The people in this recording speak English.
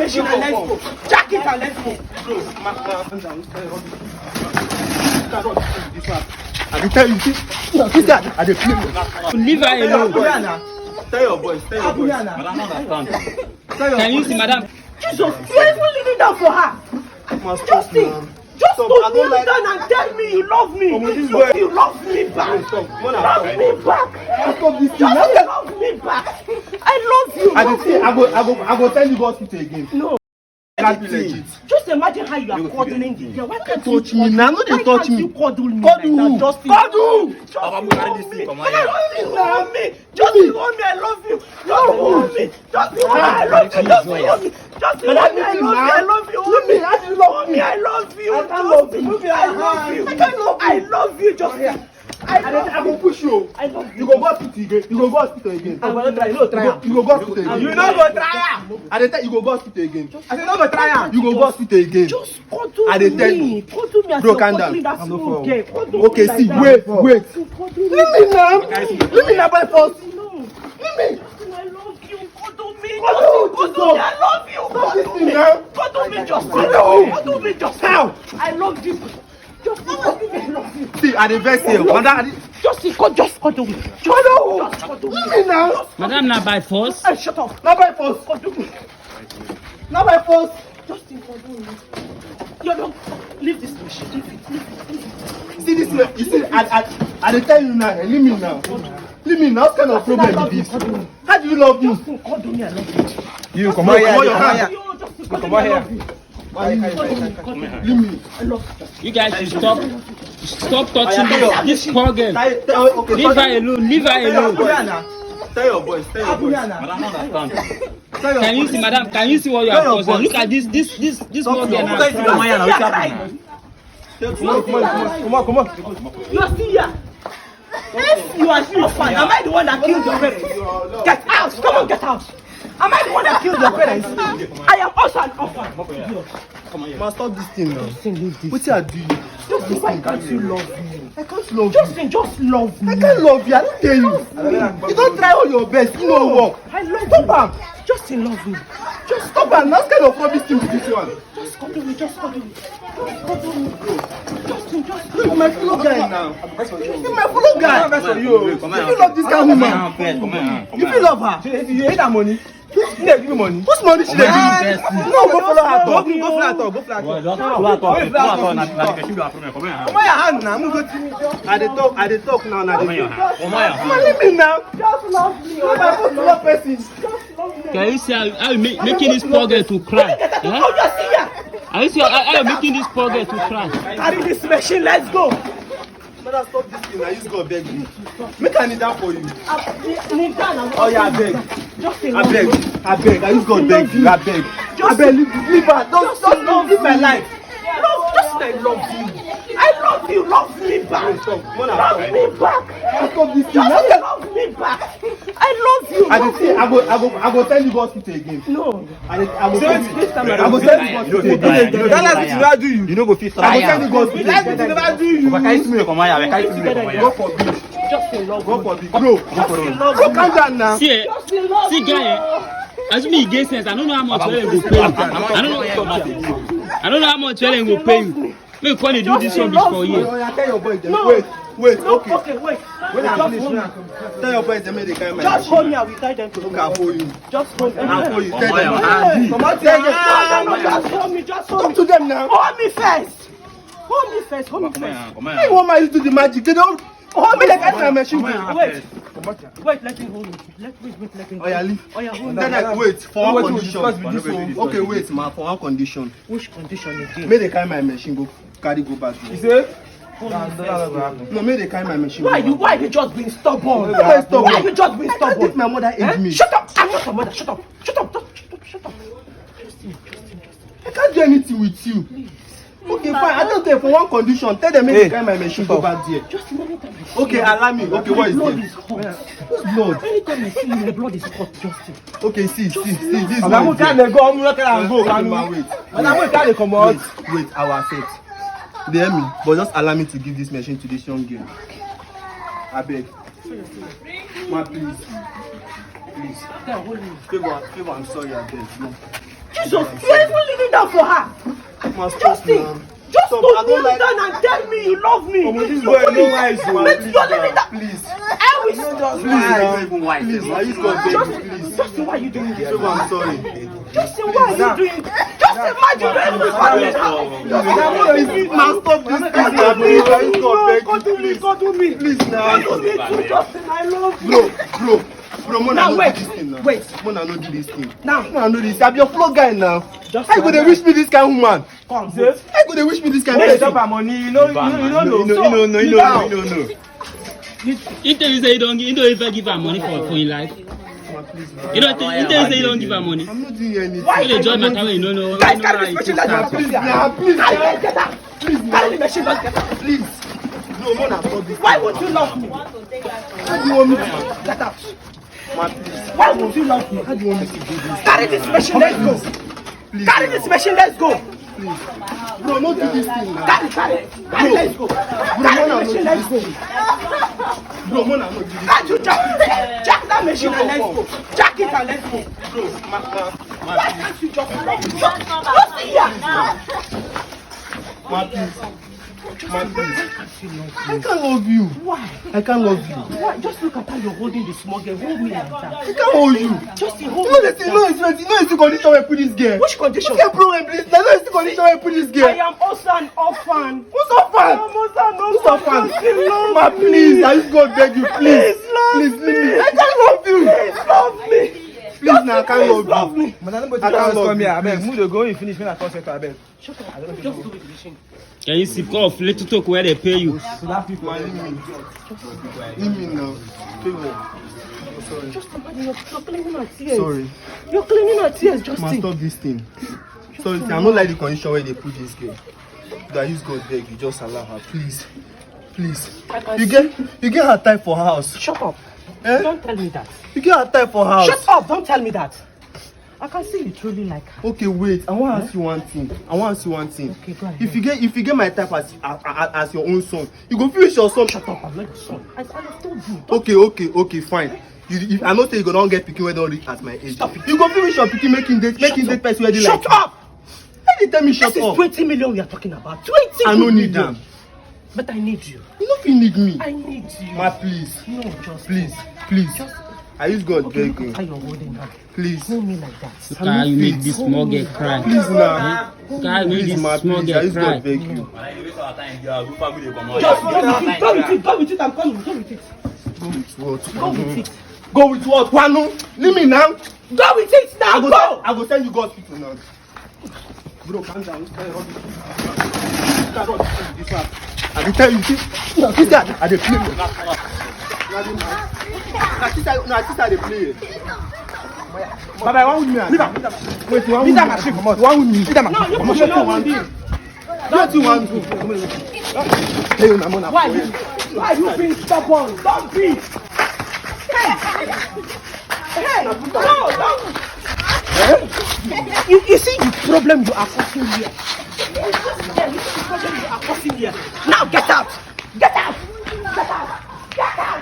machine and let's go. Jack it and let's go. I tell you, see, sister, I dey play. Leave her alone. Tell your boys. Can you see, madam? Jesus, you are even leaving that for her. Justin, just don't kneel down and tell me you love me. You love me back. Love me back. Just love me back. I love you. I go tell you go hospital again. No. Just imagine how you are cuddling the girl. Why can't you touch me now? No, they touch me. Cuddle me. Cuddle. Justin. Cuddle. Just love me. Just love me. I love you. Just love me. Just love me. I love you. Just love me. Just love me. I love you. Love me. I love me. I love you. I love you. I love you. Just. I go push you. I love you. You go hospital again. You go hospital again. I'm gonna try. No try. You go hospital again. You no go try. I dey tell you go hospital again. I said no go try. You go hospital again. Just cuddle I dey tell you. Cuddle me as Bro, you're calm cuddling down. that small girl. Cuddle Okay, me see, like wait. that. Leave me now. Leave me now by force. No. Leave me. I love you. Cuddle me. Cuddle Cuddle me. I love you. Cuddle me. Cuddle me just. Cuddle me just. How? I love you. Just I love you. See, I dey vex here. Just cuddle me. Just cuddle me. Leave me now. Madam, not by force. Hey, shut up. Not by force. Cuddle me. Not by force. Justin, cuddle me. You don't leave this machine. Leave it. See this way. You see, I dey tell you now. Leave me now. Leave me now. What kind of problem is this? How do you love me? Justin, cuddle me. I love you. You come on here. Justin, cuddle me. I love you. Leave me. You guys should stop touching this poor girl. Leave her alone. Leave her alone. Tell your boys. Can you see, madam? Can you see what you are causing? Look at this poor girl now. Come on. You are still here. If you are still fine, am I the one that killed your parents? Get out! Come on, get out! Am I the one that killed your parents? I am also an orphan. Man, stop this thing now. What you are doing? Justin, why can't you love me? I can't love you. Justin, just love me. I can't love you. I don't tell you. You don't try all your best. You don't work. I love Stop you. am. Justin, love me. Just stop am. That's kind of rubbish thing with this one. Just cuddle me. Just cuddle me. Justin, just Look, my fellow guy now. You're my fellow guy. That's for you. If you love this kind of woman, if you love her, you hate that money. She dey give me money. Whose money she dey give me? No, go follow her talk. Go follow her talk. Come on your hand now. I dey talk now. Come on, leave me now. Just love me. I'm my most love person. Can you see how you making this poor girl to cry? Oh, you're here. Are you see how you making this poor girl to cry? Carry this machine. Let's go. Better stop this thing. I used to go beg you. Make I need that for you. Kneel down. Oh yeah, I beg. Justin, I beg. I used to go beg you. I beg. Leave her. Don't live my life. Justin, I love you. I love you. Love me back. Love me back. Stop this thing. Justin, love me back. I love you. I go tell you go hospital again. No. I go tell you go hospital again. Never do you. You no go fit I go tell you go hospital again. never do you. Go for beach. Justin, love Go me. for beach. Bro, calm down now. See, guy. As me get sense, I don't know how much well go pay you. I don't know how much well go pay you. Make you do this one before you. Tell your boys them. No. Wait. No, Okay. wait. When I finish, tell your boys them make they carry my Just hold me. I will tie them to the Okay, I'll hold you. Just hold me. I'll hold you. Tell them. Hey. Come on, tell them. No, just hold me. Just hold Talk me. to them now. Hold me first. Hold me first. Hey, what man used to do the magic? They don't hold me like I machine. Wait, let him hold me. Let him Oh yeah, leave. Oh yeah, hold me. Then I wait for one condition. Okay, wait, ma, for one condition. Which condition again? May they carry my machine go carry go back. You say? No, may they carry my machine. Why you just being stubborn? Why stubborn? Why you just being I can't stubborn? take my mother age me. Shut up! I'm not your mother. Shut up! Shut up! Shut up! I can't do anything with you. Okay, fine. I don't tell for one condition. Tell them make they carry my machine go back there. Just anytime I see Okay, allow me. Okay, what is blood there? is hot. Who's blood? Anytime I see you, my blood is hot, Justin. Okay, see, this Wait. one. Wait, I will accept. They hear me, but just allow me to give this machine to this young girl. I beg. Ma, please. Favor, I'm sorry, I beg. No. Jesus, you're even leaning down for her. Justin, just to kneel down and tell me you love me. This boy no wise. But you're leaning down. Please. I will Please. Justin, why are you doing this? I'm sorry. Justin, why are you doing this? Just imagine everybody. Go to me. Please now. Justin, I love you. Bro, Now wait. Mona no do this thing. Now. Mona no this. I'm your floor guy now. Justin, How you gonna wish me this kind of woman? Come, How you gonna wish me this kind of Hey, person? stop her money. You know. You tell me say you don't even give her money for your life. You tell me say you don't give her money. I'm not doing anything. You dey judge matter when you don't know. guys, carry this machine. Please. Get out. Carry the machine. Get out. Please. No, Mona, stop this. Why would you love me? How do you want me to? Get out. Please. Why would you love me? How do you want me to do this? Carry this machine. Let's go. Please. Carry this machine. Let's go. Bro, not do this thing now. Carry. Let's go. Carry the machine. Let's go. Bro, Mona, not do this. Can't you jack that machine and let's go. Jack it and let's go. Bro, Why can't you just see here? please. I can't love you. Why? I can't love you. Why? Just look at how you're holding the small girl. Hold me like that. I can't hold you. Just You hold know me. the thing, it's the condition where I put this girl. Which condition? What's your problem, please? I know it's the condition where I put this I girl. am also an orphan. Who's orphan? I'm also an Who's orphan. orphan? Ma, please, I just God beg you, please. Please, leave me. I can't love you. Please love me. Please, now I can't love you. me. I can't love you. Abeg, move the go and finish when I talk sector abeg. Just do it with the machine. Can you sip off little talk where they pay you? Man, leave me now. Sorry. Just imagine you're cleaning my tears. Sorry. You're cleaning my tears, Ma, Justin. stop this thing. Sorry, I'm not like the condition where they put this girl. That use God beg you, just allow her, please. Please. You get her type for house. Shut up. Eh? Don't tell me that. You get her type for house. Shut up. Don't tell me that. I can see you truly like her. Okay, wait. I want to ask you one thing. Okay, go ahead. If you get my type as your own son, you go finish your son. Shut up. I'm not your son. I told you. Okay, fine. If I know say you go don't get pikin where don't reach at my age. Stop it. You go finish your pikin making date person where they like. Shut up. Why they tell me shut This is up? 20 million we are talking about. 20 I don't need million. them. But I need you. You don't feel need me. I need you. Ma, please. No, just Please. I use God Okay, beg look you. at how you're holding her. Please. Hold me like that. Can you make this small girl cry? Please now. Can you make Please, ma, this small please. I girl use cry? God beg you. Just go with it. I'm coming. Go with it. Go with what? Go with it. Go with what? Kwanu, leave me now. Go with it now. Go. I go send you God's people now. Bro, calm down. I dey tell you, see, I dey play. Na sister dey play. Baba, I want with me. Leave am. Wait, you want with me? Machine comot. You want with me? Leave am. No, you don't want me. What you want to? Hey, una mona. Why you being stubborn? Don't be. Hey, no. You see the problem you are causing here. You see the problem you are causing here. Now get out. Get out. Get out. Get out.